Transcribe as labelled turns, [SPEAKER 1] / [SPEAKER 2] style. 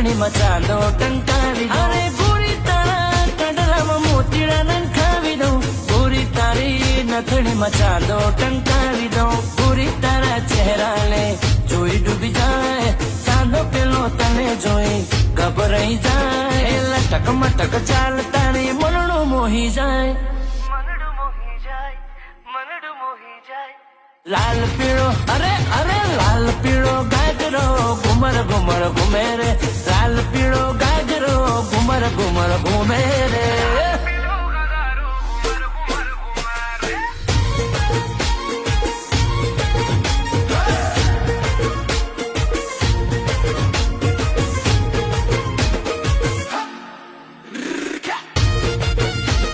[SPEAKER 1] નથણીમાં ચાંદો ટંકાવી દઉં. અરે ગોરી તારા કડલામાં મોતીડા નંખાવી દઉં. ગોરી તારી નથણીમાં ચાંદો ટંકાવી દઉં. ગોરી તારા ચહેરાને જોઈ ડૂબી જાય. ચાંદો પેલો તને જોઈ ગભરાઈ જાય. એલા ટકમટક ચાલ તારી મનડું મોહી જાય. લાલ પીળો અરે અરે લાલ પીળો ગાજરો ઘુમર ઘુમર ઘુમે રે. લાલ પીળો ગાજરો ઘુમર ઘુમર ઘુમે રે.